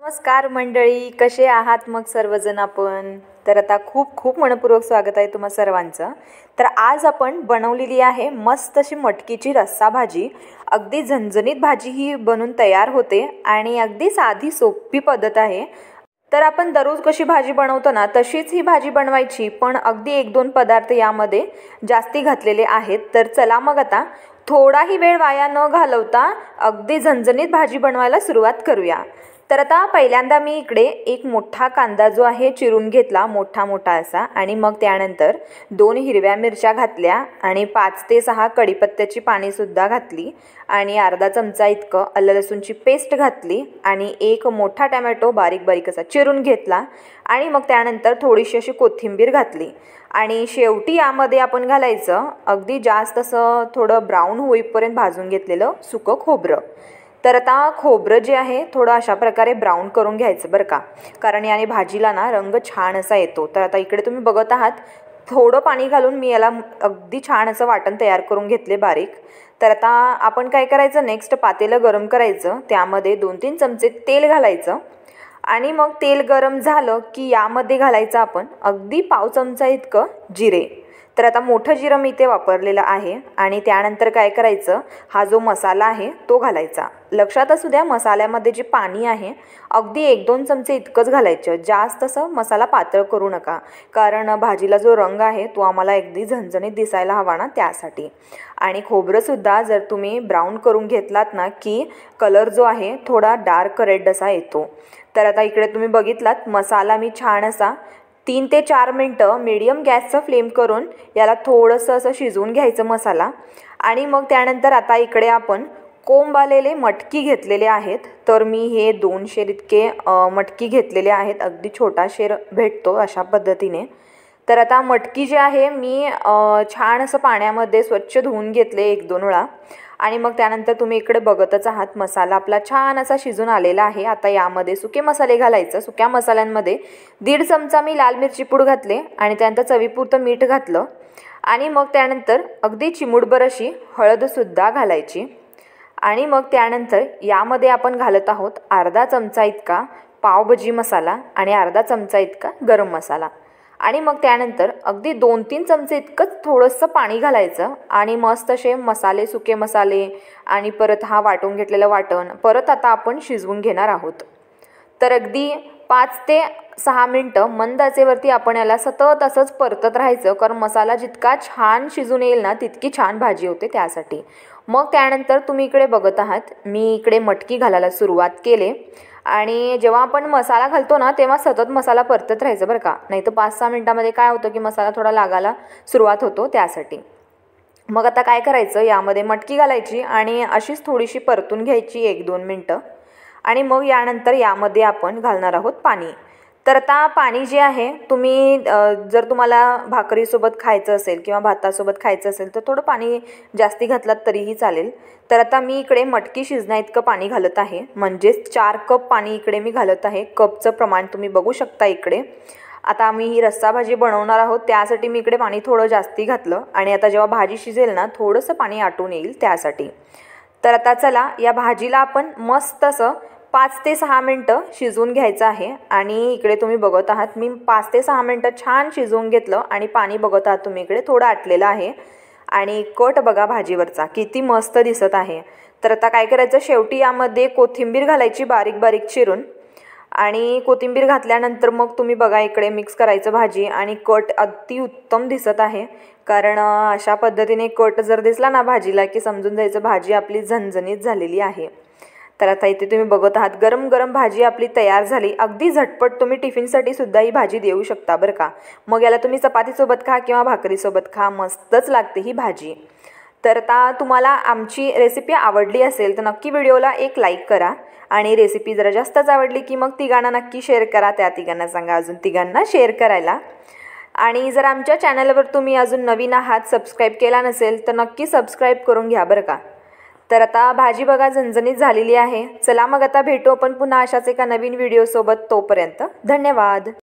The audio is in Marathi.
नमस्कार मंडळी, कसे आहात मग सर्वजण आपण? तर आता खूप खूप मनपूर्वक स्वागत आहे तुम्हा सर्वांचं. तर आज आपण बनवलेली आहे मस्त अशी मटकीची रस्सा भाजी. अगदी झणझणीत भाजी ही बनून तयार होते आणि अगदी साधी सोपी पद्धत आहे. तर आपण दररोज कशी भाजी बनवतो ना तशीच ही भाजी बनवायची, पण अगदी एक दोन पदार्थ यामध्ये जास्ती घातलेले आहेत. तर चला मग आता थोडाही वेळ वाया न घालवता अगदी झणझणीत भाजी बनवायला सुरुवात करूया. तर आता पहिल्यांदा मी इकडे एक मोठा कांदा जो आहे चिरून घेतला, मोठा मोठा असा, आणि मग त्यानंतर 2 हिरव्या मिरच्या घातल्या आणि 5 ते 6 कढीपत्त्याची पानेसुद्धा घातली आणि अर्धा चमचा इतकं आलं लसूणची पेस्ट घातली आणि एक मोठा टोमॅटो बारीक बारीक असा चिरून घेतला आणि मग त्यानंतर थोडीशी अशी कोथिंबीर घातली आणि शेवटी यामध्ये आपण घालायचं अगदी जास्त असं थोडं ब्राऊन होईपर्यंत भाजून घेतलेलं सुकं खोबरं. तर आता खोबरं जे आहे थोडं अशा प्रकारे ब्राऊन करून घ्यायचं बरं का, कारण याने भाजीला ना रंग छान असा येतो. तर आता इकडे तुम्ही बघत आहात थोडं पाणी घालून मी याला अगदी छान असं वाटण तयार करून घेतले बारीक. तर आता आपण काय करायचं, नेक्स्ट पातेलं गरम करायचं, त्यामध्ये 2-3 चमचे तेल घालायचं आणि मग तेल गरम झालं की यामध्ये घालायचं आपण अगदी पाव चमचा इतकं जिरे. तर आता मोठं जिरं मी इथे वापरलेलं आहे आणि त्यानंतर काय करायचं, हा जो मसाला आहे तो घालायचा. लक्षात असू द्या मसाल्यामध्ये जे पाणी आहे अगदी 1-2 चमचे इतकंच घालायचं, जास्त असं मसाला पातळ करू नका, कारण भाजीला जो रंग आहे तो आम्हाला अगदी झणझणीत दिसायला हवा ना त्यासाठी. आणि खोबरंसुद्धा जर तुम्ही ब्राऊन करून घेतलात ना की कलर जो आहे थोडा डार्क रेड असा येतो. तर आता इकडे तुम्ही बघितलात मसाला मी छान असा 3 ते 4 मिनटं मीडियम गॅसचा फ्लेम करून याला थोडंसं असं शिजवून घ्यायचं मसाला. आणि मग त्यानंतर आता इकडे आपण कोंब आलेले मटकी घेतलेले आहेत. तर मी हे 2 शेर इतके मटकी घेतलेले आहेत, अगदी छोटा शेर भेटतो अशा पद्धतीने. तर आता मटकी जी आहे मी छान असं पाण्यामध्ये स्वच्छ धुवून घेतले 1-2 वेळा आणि मग त्यानंतर तुम्ही इकडे बघतच आहात मसाला आपला छान असा शिजून आलेला आहे. आता यामध्ये सुके मसाले घालायचं. सुक्या मसाल्यांमध्ये 1.5 चमचा मी लाल मिरची पूड घातले आणि त्यानंतर चवीपुरतं मीठ घातलं आणि मग त्यानंतर अगदी चिमूटभर अशी हळदसुद्धा घालायची आणि मग त्यानंतर यामध्ये आपण घालत आहोत अर्धा चमचा इतका पावभाजी मसाला आणि अर्धा चमचा इतका गरम मसाला आणि मग त्यानंतर अगदी 2-3 चमचे इतकंच थोडंसं पाणी घालायचं आणि मस्त असे मसाले, सुके मसाले आणि परत हा वाटून घेतलेलं वाटण परत आता आपण शिजवून घेणार आहोत. तर अगदी 5 ते 6 मिनटं मंद आचेवरती आपण याला सतत असंच परतत राहायचं, कारण मसाला जितका छान शिजून येईल ना तितकी छान भाजी होते त्यासाठी. मग त्यानंतर तुम्ही इकडे बघत आहात मी इकडे मटकी घालायला सुरुवात केले आणि जेव्हा आपण मसाला घालतो ना तेव्हा सतत मसाला परतत राहायचं बरं का, नाही तर 5-6 मिनटामध्ये काय होतं की मसाला थोडा लागायला सुरुवात होतो त्यासाठी. मग आता काय करायचं, यामध्ये मटकी घालायची आणि अशीच थोडीशी परतून घ्यायची 1-2 मिनटं आणि मग यानंतर यामध्ये आपण घालणार आहोत पाणी. तर आता पाणी जे आहे तुम्ही जर तुम्हाला भाकरीसोबत खायचं असेल किंवा भातासोबत खायचं असेल तर थोडं पाणी जास्ती घातलात तरीही चालेल. तर आता मी इकडे मटकी शिजण्या इतकं पाणी घालत आहे, म्हणजेच 4 कप पाणी इकडे मी घालत आहे. कपचं प्रमाण तुम्ही बघू शकता इकडे. आता आम्ही ही रस्सा भाजी बनवणार आहोत त्यासाठी मी इकडे पाणी थोडं जास्ती घातलं आणि आता जेव्हा भाजी शिजेल ना थोडंसं पाणी आटून येईल त्यासाठी. तर आता चला या भाजीला आपण मस्त असं 5 ते 6 मिनटं शिजवून घ्यायचं आहे आणि इकडे तुम्ही बघत आहात मी 5 ते 6 मिनटं छान शिजवून घेतलं आणि पाणी बघत आहात तुम्ही इकडे थोडं आटलेलं आहे आणि कट बघा भाजीवरचा किती मस्त दिसत आहे. तर आता काय करायचं, शेवटी यामध्ये कोथिंबीर घालायची बारीक बारीक चिरून आणि कोथिंबीर घातल्यानंतर मग तुम्ही बघा इकडे मिक्स करायचं भाजी आणि कट अति उत्तम दिसत आहे, कारण अशा पद्धतीने कट जर दिसला ना भाजीला की समजून जायचं भाजी आपली झणझणीत झालेली आहे. तर आता इथे तुम्ही बघत आहात गरम गरम भाजी आपली तयार झाली. अगदी झटपट तुम्ही टिफिनसाठी सुद्धा ही भाजी देऊ शकता बरं का. मग याला तुम्ही चपातीसोबत खा किंवा भाकरीसोबत खा, मस्तच लागते ही भाजी. तर आता तुम्हाला आमची रेसिपी आवडली असेल तर नक्की व्हिडिओला एक लाईक करा आणि रेसिपी जरा जास्तच आवडली की मग तिघांना नक्की शेअर करा, त्या तिघांना सांगा अजून तिघांना शेअर करायला. आणि जर आमच्या चॅनलवर तुम्ही अजून नवीन आहात, सबस्क्राईब केला नसेल तर नक्की सबस्क्राईब करून घ्या बरं का. तर आता भाजी बघा झणझणीत झालेली आहे. चला मग आता भेटू आपण पुन्हा अशाच एका नवीन व्हिडिओसोबत. तोपर्यंत धन्यवाद.